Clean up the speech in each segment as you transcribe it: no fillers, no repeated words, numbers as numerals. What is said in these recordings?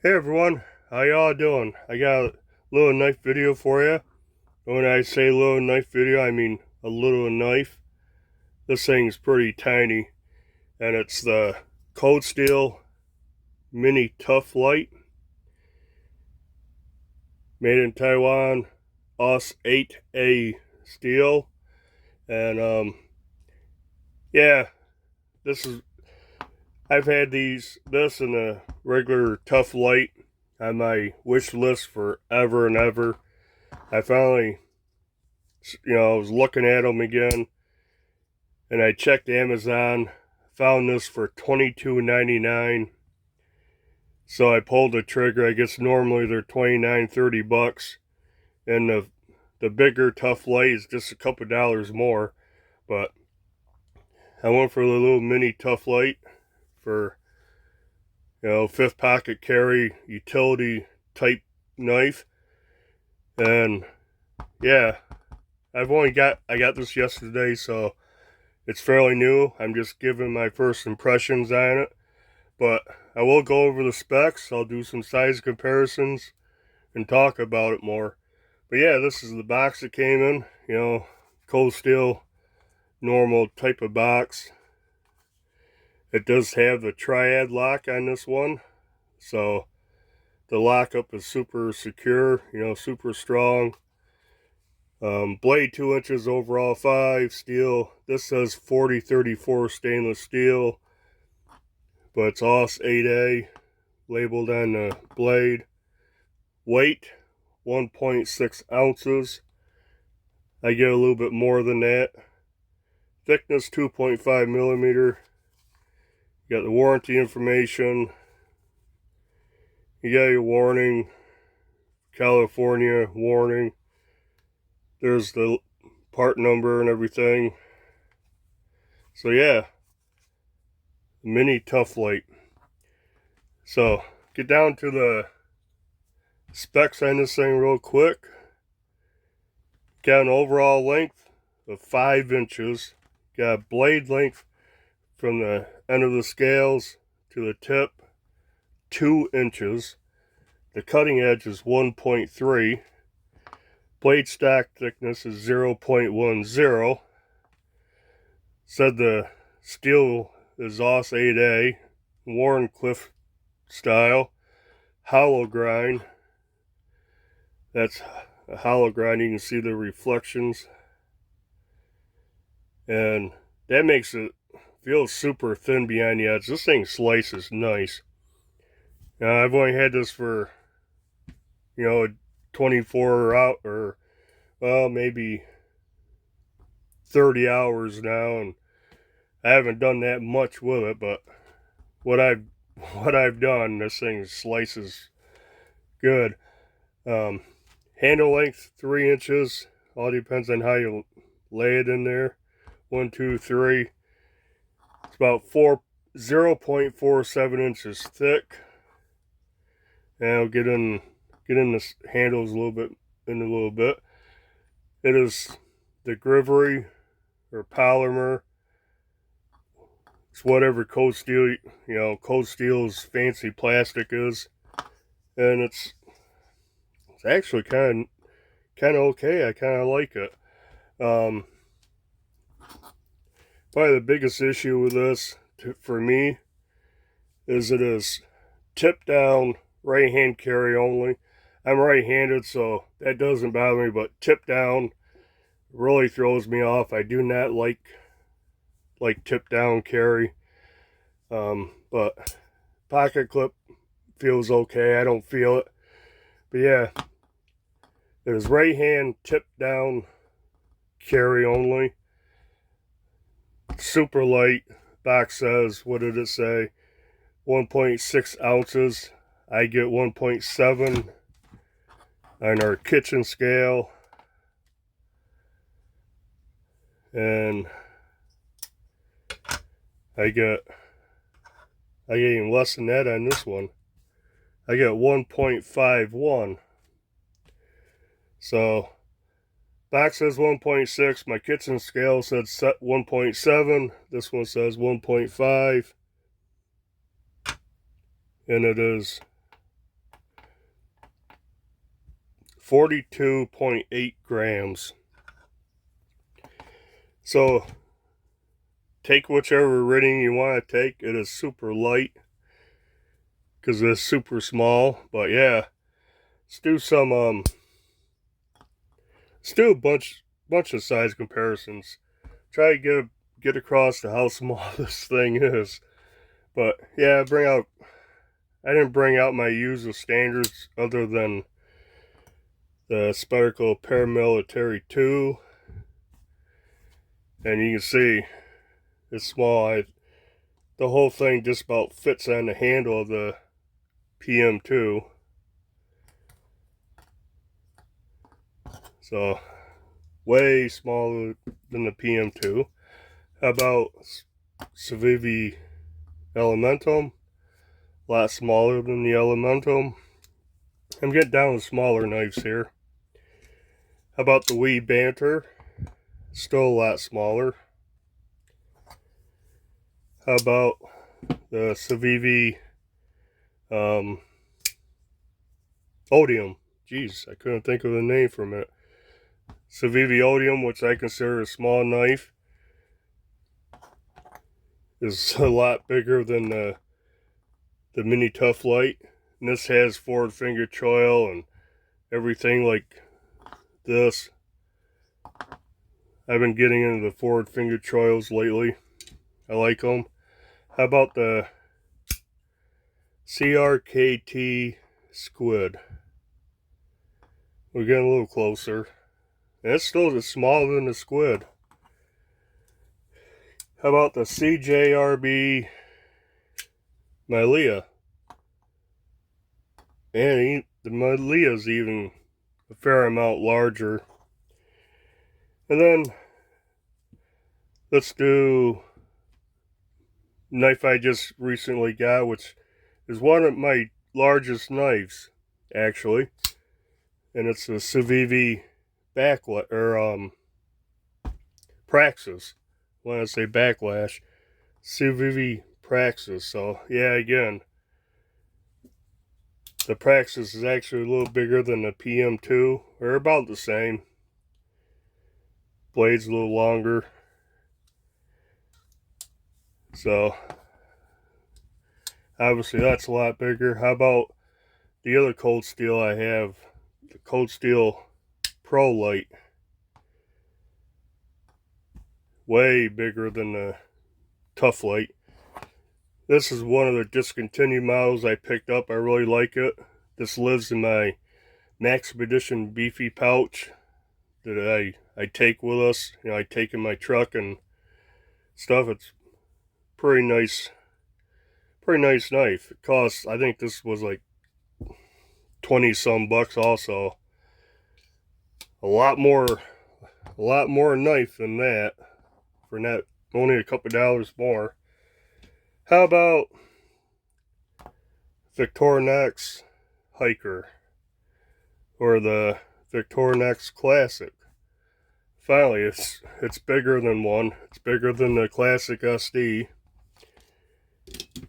Hey everyone, how y'all doing? I got a little knife video for you. When I say little knife video, I mean a little knife. This thing's pretty tiny, and it's the Cold Steel Mini Tuff Lite, made in Taiwan, OS 8A steel. And yeah, this is I've had this and a regular Tuff Lite on my wish list forever and ever. I finally, I was looking at them again, and I checked Amazon, found this for $22.99. So I pulled the trigger. I guess normally they're $29-30, and the bigger Tuff Lite is just a couple dollars more. But I went for the little mini Tuff Lite for fifth pocket carry utility type knife, and yeah, I got this yesterday, so it's fairly new. I'm just giving my first impressions on it, but I will go over the specs. I'll do some size comparisons and talk about it more. But yeah, this is the box it came in. Cold steel, normal type of box. It does have the triad lock on this one, so the lockup is super secure, super strong. Blade 2 inches, overall 5, steel. This says 4034 stainless steel, but it's OS 8A labeled on the blade. Weight 1.6 ounces. I get a little bit more than that. Thickness 2.5 millimeter. You got the warranty information. You got your warning, California warning. There's the part number and everything. So yeah, mini Tuff Lite. So get down to the specs on this thing real quick. Got an overall length of 5 inches. Got blade length from the end of the scales to the tip, 2 inches. The cutting edge is 1.3. Blade stack thickness is 0.10. Said the steel is OS 8A, Warncliffe style, hollow grind. That's a hollow grind. You can see the reflections, and that makes it feel super thin behind the edge. This thing slices nice. Now, I've only had this for 24 out, or well, maybe 30 hours now, and I haven't done that much with it, but what I've done, this thing slices good. Handle length 3 inches. All depends on how you lay it in there. 1, 2, 3. It's about 0.47 inches thick. And I'll get in the handles in a little bit. It is the Grivery or polymer. It's whatever Cold Steel's fancy plastic is, and it's actually kind of okay. I kind of like it. Probably the biggest issue with this for me is it is tip down, right hand carry only. I'm right-handed, so that doesn't bother me, but tip down really throws me off. I do not like tip down carry. But pocket clip feels okay. I don't feel it. But yeah, it is right hand tip down carry only. Super light. Box says, what did it say? 1.6 ounces. I get 1.7 on our kitchen scale. And I get even less than that on this one. I get 1.51. So box says 1.6. My kitchen scale said 1.7. This one says 1.5. And it is 42.8 grams. So take whichever rating you want to take. It is super light because it's super small. But yeah, let's do some let's do a bunch of size comparisons. Try to get across to how small this thing is. But yeah, I didn't bring out my usual standards other than the Spectacle Paramilitary 2. And you can see it's small. The whole thing just about fits on the handle of the PM2. So way smaller than the PM2. How about Civivi Elementum? A lot smaller than the Elementum. I'm getting down to smaller knives here. How about the Wee Banter? Still a lot smaller. How about the Civivi Odium? Jeez, I couldn't think of the name for a minute. Civivi Odium, which I consider a small knife, is a lot bigger than the mini Tuff Lite. And this has forward finger choil and everything like this. I've been getting into the forward finger choils lately. I like them. How about the CRKT Squid? We're getting a little closer. And it's still smaller than the Squid. How about the CJRB Milea? And the Milea's even a fair amount larger. And then let's do knife I just recently got, which is one of my largest knives, actually. And it's the Civivi Praxis. When I say backlash, Civivi Praxis. So yeah, again, the Praxis is actually a little bigger than the PM2. They're about the same. Blade's a little longer. So obviously that's a lot bigger. How about the other Cold Steel I have? The Cold Steel Pro Lite. Way bigger than the Tuff Lite. This is one of the discontinued models I picked up. I really like it. This lives in my Maxpedition beefy pouch that I take with us. You know, I take in my truck and stuff. It's pretty nice knife. It costs, I think this was like 20 some bucks also. A lot more knife than that for not only a couple dollars more. How about Victorinox Hiker or the Victorinox Classic? Finally, it's bigger than one. It's bigger than the Classic SD.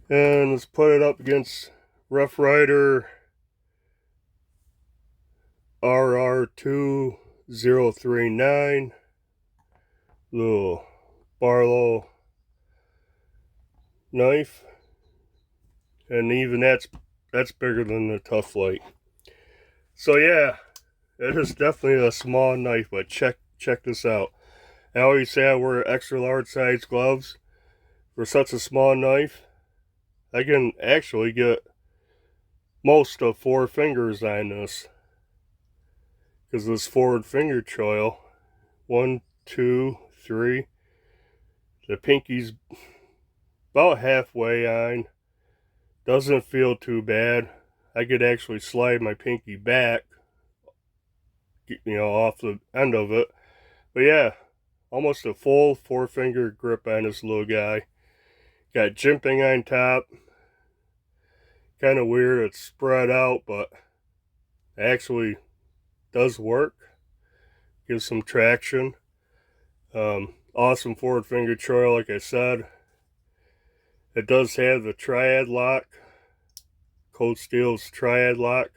And let's put it up against Rough Rider RR2039. Little Barlow knife. And even that's bigger than the Tuff Lite. So yeah, it is definitely a small knife, but check this out. I always say I wear extra large size gloves. For such a small knife, I can actually get most of 4 fingers on this. Because this forward finger choil, 1, 2, 3. The pinky's about halfway on. Doesn't feel too bad. I could actually slide my pinky back, you know, off the end of it. But yeah, almost a full 4-finger grip on this little guy. Got jimping on top. Kind of weird, it's spread out, but actually does work. Gives some traction. Awesome forward finger choil, like I said. It does have the triad lock. Cold Steel's triad lock.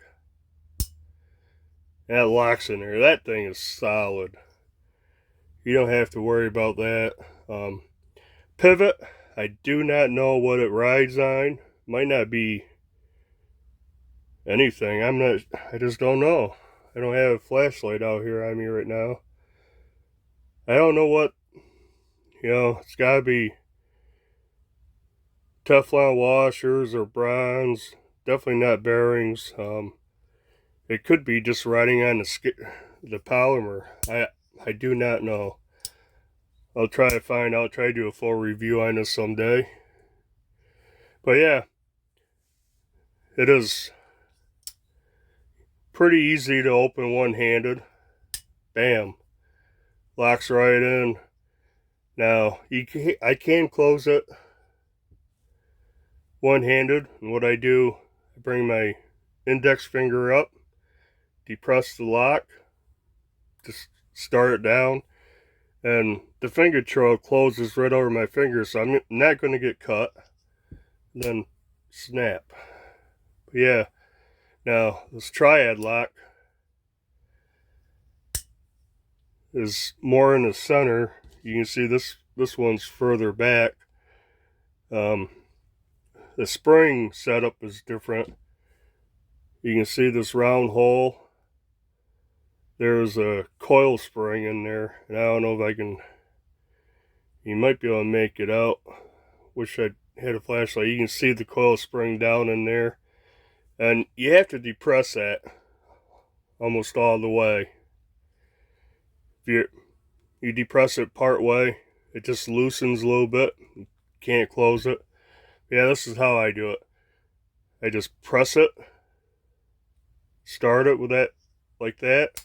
That locks in there. That thing is solid. You don't have to worry about that. Pivot, I do not know what it rides on. Might not be anything. I just don't know. I don't have a flashlight out here on me right now. I don't know what, it's gotta be Teflon washers or bronze. Definitely not bearings. It could be just riding on the polymer. I do not know. I'll try to find out, try to do a full review on this someday. But yeah, it is pretty easy to open one-handed. Bam. Locks right in. Now, I can close it one-handed. And what I do, I bring my index finger up, depress the lock, just start it down, and the finger trail closes right over my finger, so I'm not going to get cut. Then snap. But yeah, now this triad lock is more in the center. You can see this one's further back. The spring setup is different. You can see this round hole. There's a coil spring in there, and I don't know if I can. You might be able to make it out. Wish I had a flashlight. You can see the coil spring down in there, and you have to depress that almost all the way. If you depress it part way, it just loosens a little bit. You can't close it. Yeah, this is how I do it. I just press it, start it with that, like that,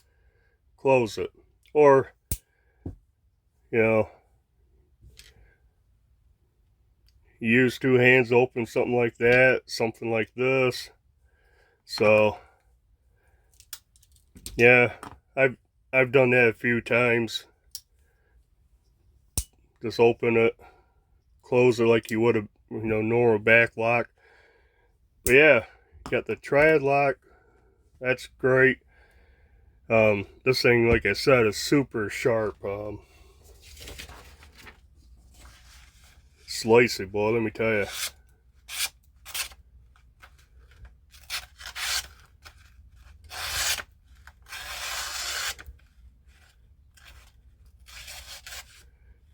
close it. Or, use two hands to open something like that, something like this. So, yeah, I've done that a few times. Just open it, close it like you would a normal back lock. But yeah, got the triad lock. That's great. This thing, like I said, is super sharp. Slicey, boy, let me tell you.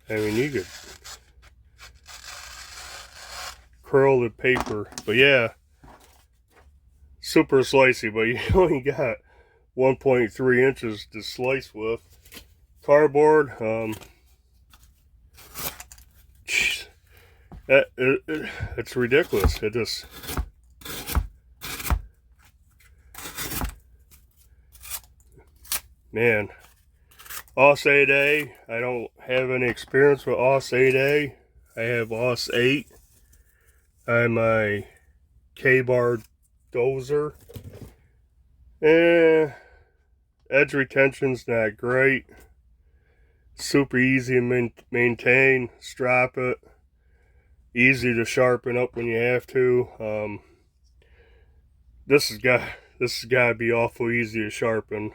I mean, you could curl the paper, but yeah, super slicey, but you only got 1.3 inches to slice with. Cardboard, it's ridiculous. It just, man, OS 8A, I don't have any experience with OS 8A. I have OS 8 on my K-bar dozer. Edge retention's not great. Super easy to maintain. Strap it. Easy to sharpen up when you have to. This has got to be awful easy to sharpen.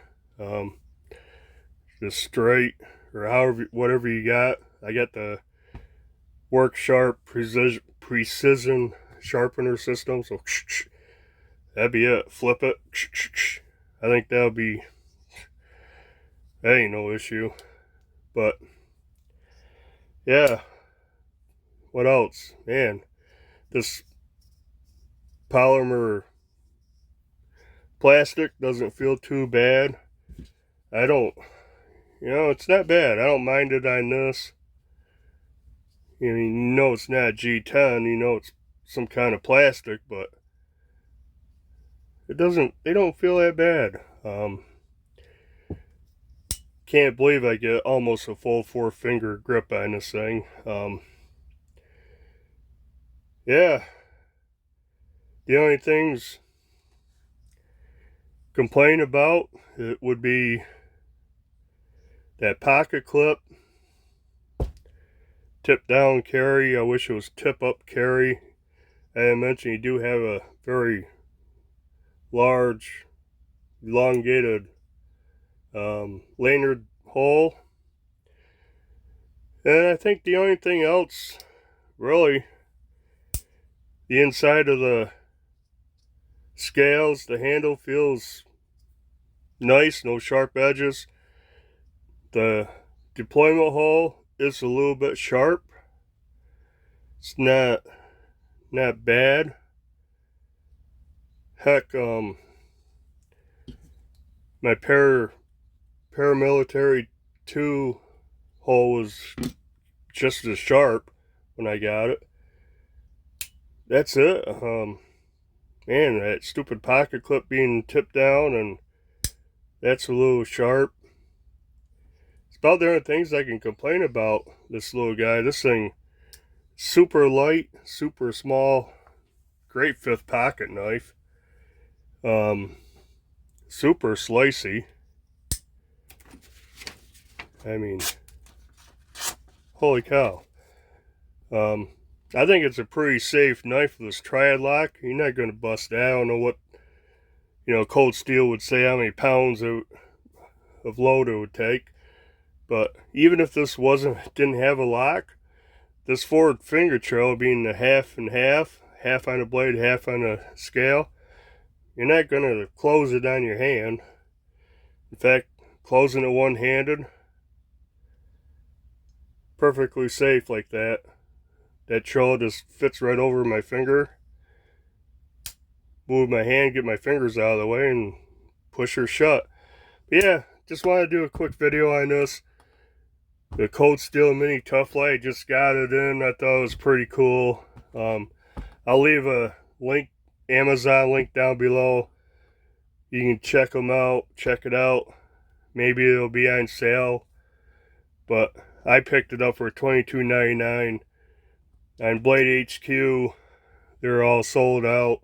Just straight, or whatever you got. I got the Work Sharp precision sharpener system, so that'd be it. Flip it. I think that ain't no issue. But yeah, what else? Man, this polymer plastic doesn't feel too bad. It's not bad. I don't mind it on this. It's not G10, it's some kind of plastic, but they don't feel that bad. Can't believe I get almost a full 4-finger grip on this thing. Yeah, the only things complain about, it would be that pocket clip. Tip down carry. I wish it was tip up carry. As I mentioned, you do have a very large, elongated lanyard hole. And I think the only thing else, really, the inside of the scales, the handle feels nice, no sharp edges. The deployment hole is a little bit sharp. It's not bad. Heck, my paramilitary 2 hole was just as sharp when I got it. That's it. Man, that stupid pocket clip being tipped down, and that's a little sharp. It's about the only things I can complain about this little guy. This thing, super light, super small, great 5th pocket knife. Super slicey. I mean, holy cow. I think it's a pretty safe knife with this triad lock. You're not going to bust that. I don't know what, cold steel would say, how many pounds of load it would take. But even if this didn't have a lock, this forward finger trail being the half and half on the blade, half on the scale, you're not going to close it on your hand. In fact, closing it one-handed, perfectly safe like that. That trail just fits right over my finger. Move my hand, get my fingers out of the way, and push her shut. But yeah, just wanted to do a quick video on this. The Cold Steel Mini Tuff Lite, just got it in. I thought it was pretty cool. I'll leave a link, Amazon link down below. You can check them out, check it out. Maybe it'll be on sale. But I picked it up for $22.99. On Blade HQ, they're all sold out.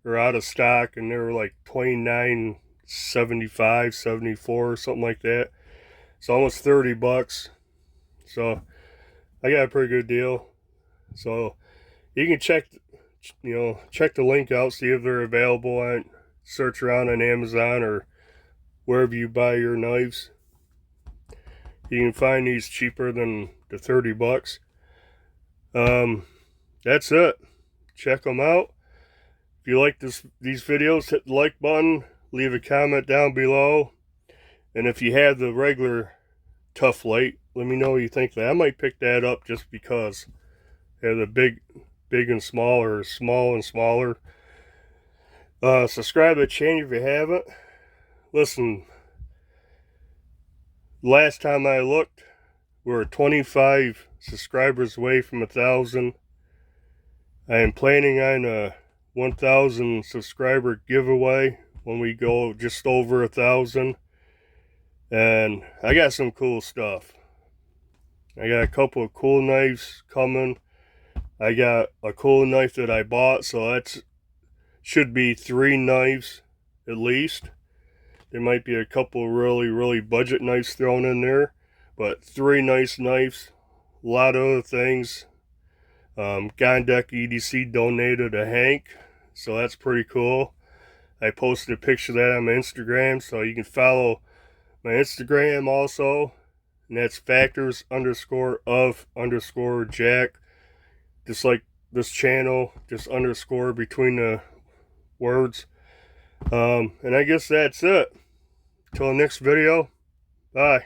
They're out of stock, and they were like $29.75, 74, something like that. It's almost 30 bucks. So I got a pretty good deal. So you can check the link out, see if they're available, on search around on Amazon or wherever you buy your knives. You can find these cheaper than the 30 bucks. That's it. Check them out. If you like these videos, hit the like button, leave a comment down below, and if you have the regular Tuff Lite, let me know what you think of that. I might pick that up just because they have the big and small, or small and smaller. Subscribe to the channel if you haven't. Listen, last time I looked, we were 25 subscribers away from 1,000. I am planning on a 1,000 subscriber giveaway when we go just over 1,000. And I got some cool stuff. I got a couple of cool knives coming. I got a cool knife that I bought, so that should be 3 knives at least. There might be a couple really budget knives thrown in there, but 3 nice knives. A lot of other things. Gondek EDC donated a Hank, so that's pretty cool. I posted a picture of that on my Instagram, so you can follow my Instagram also, and that's factors_of_Jack, just like this channel, just underscore between the words. And I guess that's it. Till the next video, bye.